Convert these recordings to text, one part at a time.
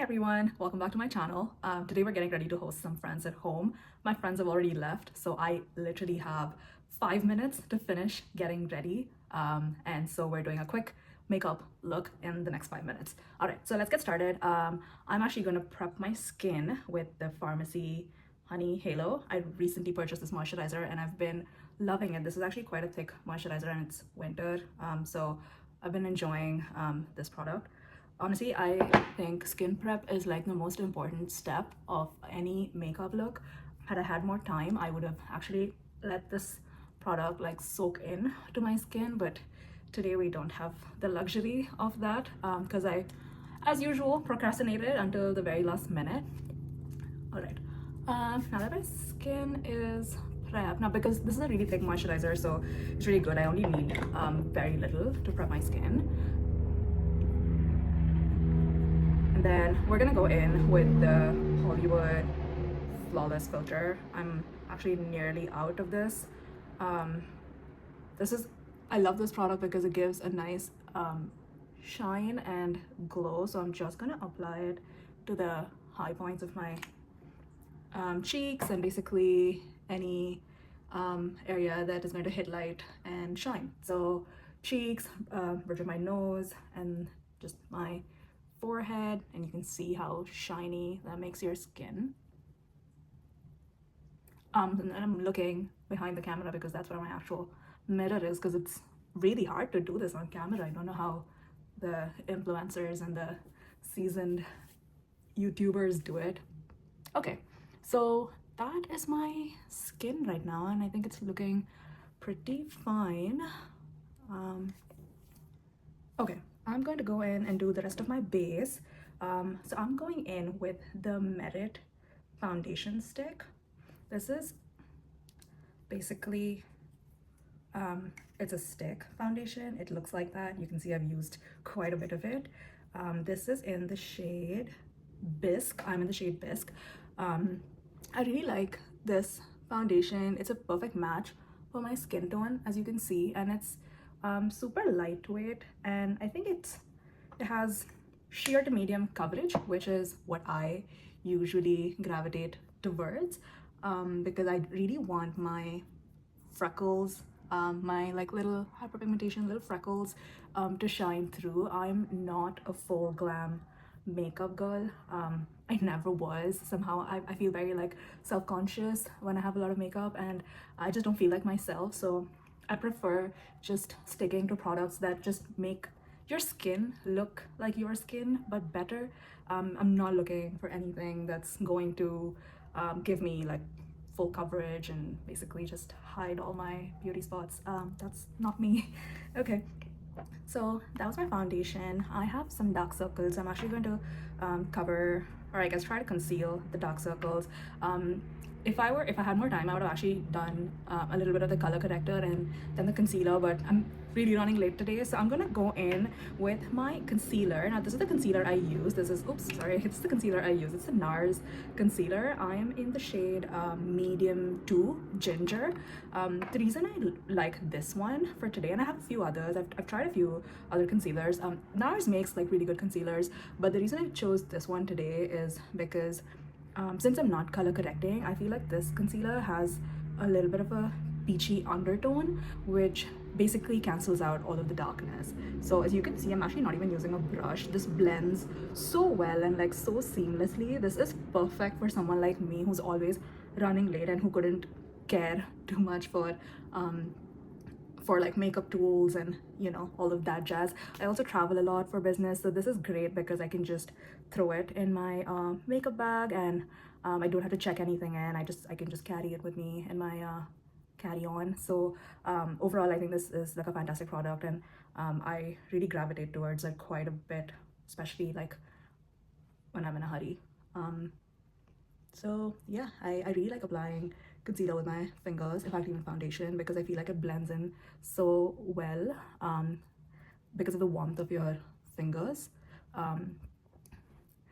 everyone, welcome back to my channel. Today we're getting ready to host some friends at home. My friends have already left, so I literally have 5 minutes to finish getting ready. And so we're doing a quick makeup look in the next 5 minutes. All right, so let's get started. I'm actually gonna prep my skin with the Pharmacy Honey Halo. I recently purchased this moisturizer and I've been loving it. This is actually quite a thick moisturizer and it's winter, so I've been enjoying this product. Honestly, I think skin prep is like the most important step of any makeup look. Had I had more time, I would have actually let this product like soak in to my skin, but today we don't have the luxury of that because I, as usual, procrastinated until the very last minute. All right, now that my skin is prepped, now because this is a really thick moisturizer, so it's really good. I only need very little to prep my skin. And then we're gonna go in with the Hollywood Flawless Filter. I'm actually nearly out of this. I love this product because it gives a nice shine and glow. So I'm just gonna apply it to the high points of my cheeks and basically any area that is going to hit light and shine. So cheeks, bridge of my nose, and just my forehead, and you can see how shiny that makes your skin. And then I'm looking behind the camera because that's where my actual mirror is, because it's really hard to do this on camera. I don't know how the influencers and the seasoned YouTubers do it. Okay, so that is my skin right now, and I think it's looking pretty fine. Okay, I'm going to go in and do the rest of my base. So I'm going in with the Merit foundation stick. This is basically, it's a stick foundation. It looks like that. You can see I've used quite a bit of it. This is in the shade Bisque. I'm in the shade Bisque. I really like this foundation. It's a perfect match for my skin tone, as you can see, and it's super lightweight, and I think it has sheer to medium coverage, which is what I usually gravitate towards, because I really want my freckles, my like little hyperpigmentation, little freckles, to shine through. I'm not a full glam makeup girl. I never was. Somehow I feel very like self-conscious when I have a lot of makeup, and I just don't feel like myself. So I prefer just sticking to products that just make your skin look like your skin but better. I'm not looking for anything that's going to give me like full coverage and basically just hide all my beauty spots. That's not me. Okay, so that was my foundation. I have some dark circles. I'm actually going to cover, or I guess try to conceal the dark circles. If I had more time, I would have actually done a little bit of the color corrector and then the concealer, but I'm really running late today, so I'm gonna go in with my concealer. Now this is the concealer I use. This is, oops, sorry, it's the concealer I use. It's the NARS concealer. I am in the shade medium 2 ginger. The reason I like this one for today, and I have a few others, I've tried a few other concealers. NARS makes like really good concealers, but the reason I chose this one today is because since I'm not color correcting, I feel like this concealer has a little bit of a peachy undertone, which basically cancels out all of the darkness. So as you can see, I'm actually not even using a brush. This blends so well and like so seamlessly. This is perfect for someone like me who's always running late and who couldn't care too much for like makeup tools and you know all of that jazz. I also travel a lot for business, so this is great because I can just throw it in my makeup bag, and I don't have to check anything in. I can just carry it with me in my carry-on. So overall I think this is like a fantastic product, and I really gravitate towards it quite a bit, especially like when I'm in a hurry. So yeah, I really like applying concealer with my fingers, in fact even foundation, because I feel like it blends in so well because of the warmth of your fingers.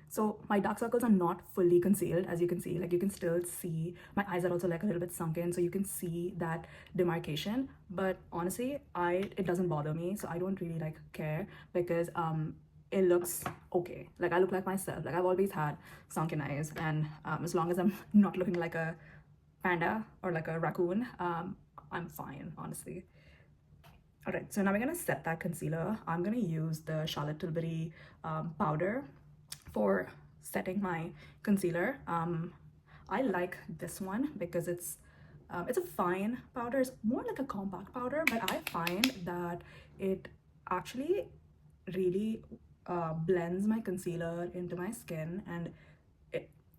So my dark circles are not fully concealed, as you can see. Like you can still see my eyes are also like a little bit sunken, so you can see that demarcation. But honestly, it doesn't bother me, so I don't really like care, because it looks okay. Like I look like myself. Like I've always had sunken eyes, and as long as I'm not looking like a panda or like a raccoon, I'm fine, honestly. All right, so now we're gonna set that concealer. I'm gonna use the Charlotte Tilbury powder for setting my concealer. I like this one because it's a fine powder. It's more like a compact powder, but I find that it actually really blends my concealer into my skin, and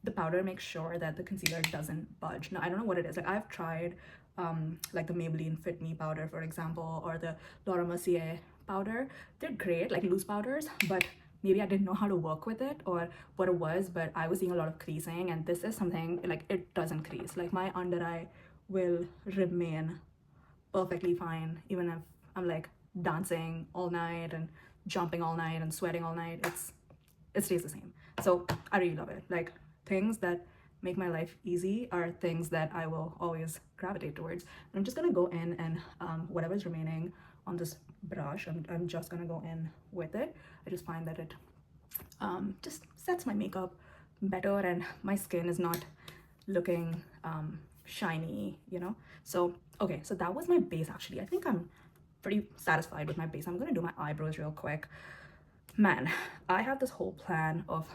the powder makes sure that the concealer doesn't budge. Now I don't know what it is. Like I've tried like the Maybelline Fit Me powder, for example, or the Laura Mercier powder. They're great, like loose powders, but maybe I didn't know how to work with it or what it was, but I was seeing a lot of creasing, and this is something like it doesn't crease. Like my under eye will remain perfectly fine even if I'm like dancing all night and jumping all night and sweating all night. It stays the same. So I really love it. Like things that make my life easy are things that I will always gravitate towards. And I'm just gonna go in and whatever's remaining on this brush, I'm just gonna go in with it. I just find that it just sets my makeup better and my skin is not looking shiny, you know? So, okay, so that was my base actually. I think I'm pretty satisfied with my base. I'm gonna do my eyebrows real quick. Man, I have this whole plan of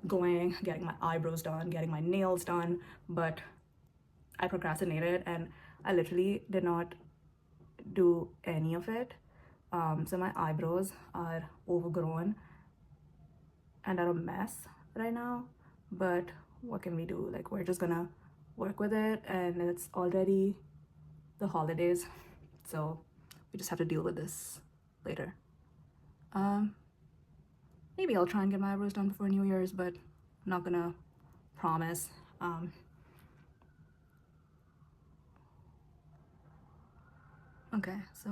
getting my eyebrows done, getting my nails done, but I procrastinated and I literally did not do any of it. So my eyebrows are overgrown and are a mess right now, but what can we do? Like we're just gonna work with it, and it's already the holidays, so we just have to deal with this later. Maybe I'll try and get my eyebrows done before New Year's, but I'm not gonna promise. Okay, so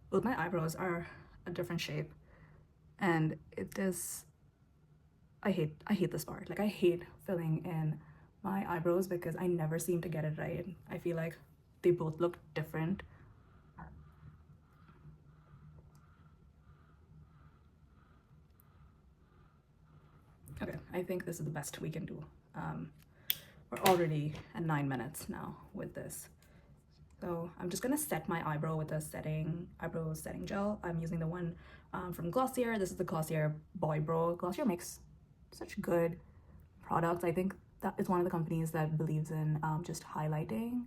both my eyebrows are a different shape, and it is I hate this part. Like I hate filling in my eyebrows because I never seem to get it right. I feel like they both look different. Okay, I think this is the best we can do. We're already at 9 minutes now with this. So I'm just gonna set my eyebrow with a eyebrow setting gel. I'm using the one from Glossier. This is the Glossier Boy Brow. Glossier makes such good products. I think that is one of the companies that believes in just highlighting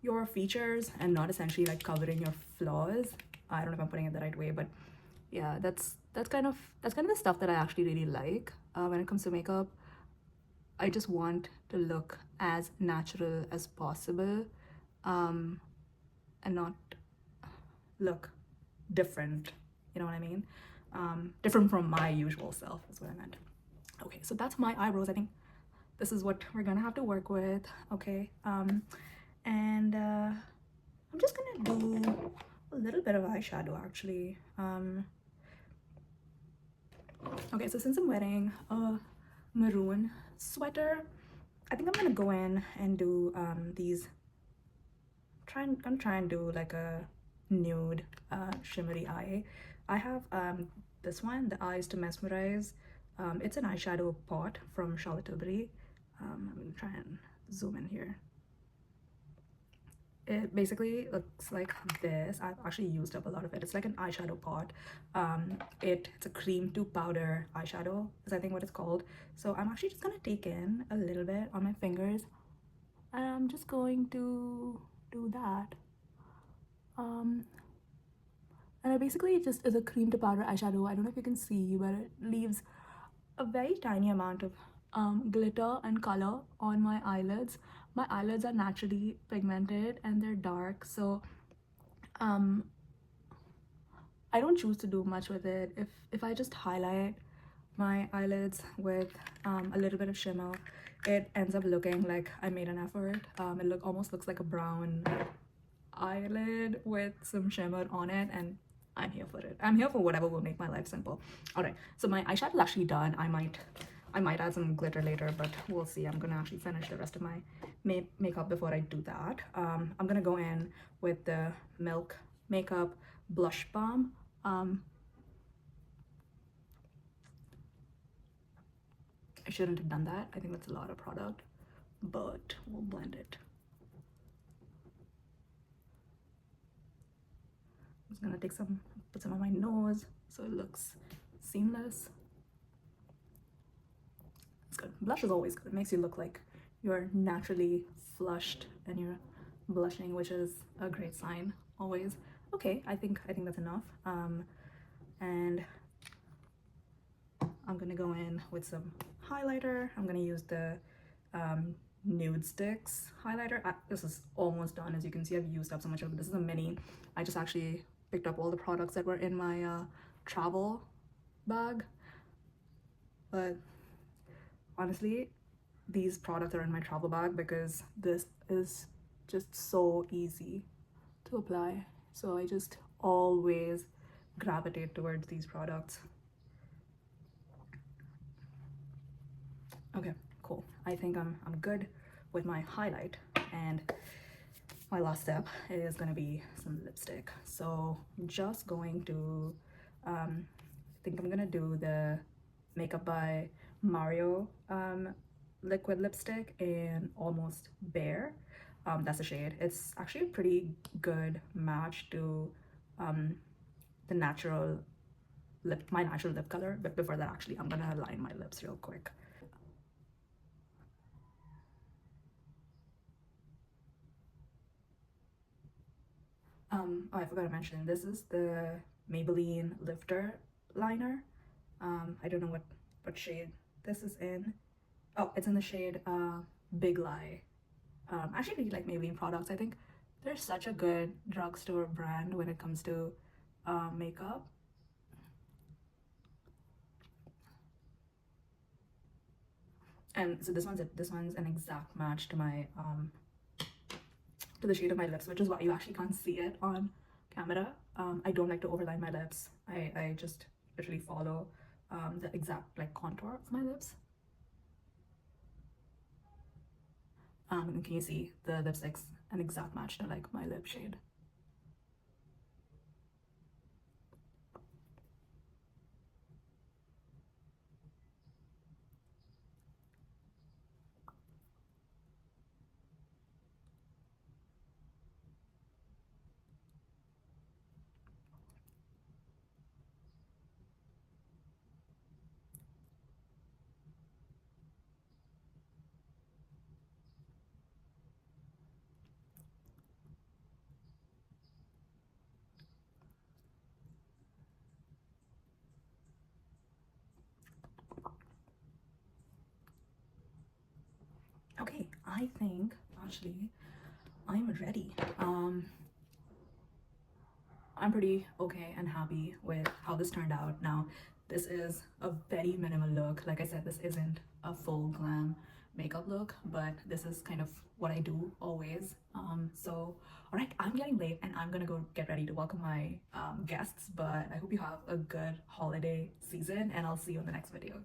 your features and not essentially like covering your flaws. I don't know if I'm putting it the right way, but yeah, that's kind of the stuff that I actually really like when it comes to makeup. I just want to look as natural as possible, and not look different. You know what I mean? Different from my usual self is what I meant. Okay, so that's my eyebrows. I think this is what we're gonna have to work with. Okay, and I'm just gonna do a little bit of eyeshadow actually. Okay, so since I'm wearing a maroon sweater, I think I'm gonna go in and do these. I'm gonna try and do like a nude shimmery eye. I have this one, the Eyes to Mesmerize. It's an eyeshadow pot from Charlotte Tilbury. I'm gonna try and zoom in here. It basically looks like this. I've actually used up a lot of it. It's like an eyeshadow pot. It's a cream to powder eyeshadow is I think what it's called. So I'm actually just gonna take in a little bit on my fingers, and I'm just going to do that. And it basically just is a cream to powder eyeshadow. I don't know if you can see, but it leaves a very tiny amount of glitter and color on my eyelids. My eyelids are naturally pigmented and they're dark, so I don't choose to do much with it. If I just highlight my eyelids with a little bit of shimmer, it ends up looking like I made an effort. It almost looks like a brown eyelid with some shimmer on it, and I'm here for it. I'm here for whatever will make my life simple. All right, so my eyeshadow is actually done. I I might add some glitter later, but we'll see. I'm gonna actually finish the rest of my makeup before I do that. I'm gonna go in with the Milk Makeup Blush Balm. I shouldn't have done that. I think that's a lot of product, but we'll blend it. I'm just gonna put some on my nose so it looks seamless. It's good. Blush is always good. It makes you look like you're naturally flushed and you're blushing, which is a great sign always. Okay, I think that's enough. And I'm gonna go in with some highlighter. I'm gonna use the Nude Sticks highlighter. This is almost done. As you can see, I've used up so much of it. This is a mini. I just actually picked up all the products that were in my travel bag, but honestly, these products are in my travel bag because this is just so easy to apply. So I just always gravitate towards these products. Okay, cool. I think I'm good with my highlight, and my last step is gonna be some lipstick. So I'm just going to I think I'm gonna do the Makeup by Mario liquid lipstick in Almost Bare. That's the shade. It's actually a pretty good match to the natural my natural lip color. But before that, actually, I'm gonna line my lips real quick. Oh, I forgot to mention, this is the Maybelline Lifter liner. I don't know what shade this is in. Oh, it's in the shade Big Lie. I actually really like Maybelline products. I think they're such a good drugstore brand when it comes to makeup. And so this one's an exact match to my to the shade of my lips, which is why you actually can't see it on camera. I don't like to overline my lips. I just literally follow the exact like contour of my lips. And can you see the lipstick's an exact match to like my lip shade. Okay, I think actually I'm ready. I'm pretty okay and happy with how this turned out. Now, this is a very minimal look. Like I said, this isn't a full glam makeup look, but this is kind of what I do always. So, all right, I'm getting late and I'm gonna go get ready to welcome my guests, but I hope you have a good holiday season and I'll see you in the next video.